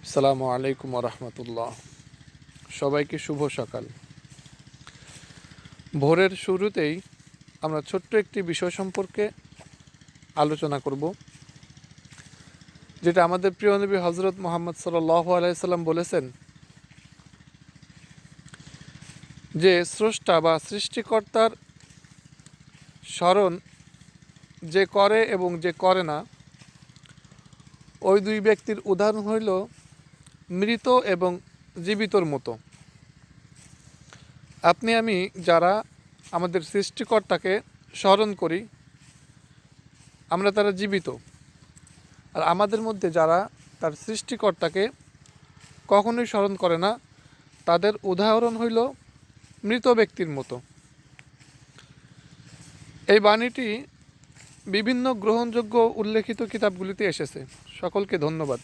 আসসালামু আলাইকুম রহমতুল্লাহ। সবাইকে শুভ সকাল। ভোরের শুরুতেই আমরা ছোট্ট একটি বিষয় সম্পর্কে আলোচনা করব, যেটা আমাদের প্রিয় নবী হজরত মুহাম্মদ সাল্লাল্লাহু আলাইহি সাল্লাম বলেছেন যে স্রষ্টা বা সৃষ্টিকর্তার স্মরণ যে করে এবং যে করে না, ওই দুই ব্যক্তির উদাহরণ হইল মৃত এবং জীবিতর মতো। আপনি আমি যারা আমাদের সৃষ্টিকর্তাকে স্মরণ করি, আমরা তারা জীবিত। আর আমাদের মধ্যে যারা তার সৃষ্টিকর্তাকে কখনোই স্মরণ করে না, তাদের উদাহরণ হইল মৃত ব্যক্তির মতো। এই বাণীটি বিভিন্ন গ্রহণযোগ্য উল্লেখিত কিতাবগুলিতে এসেছে। সকলকে ধন্যবাদ।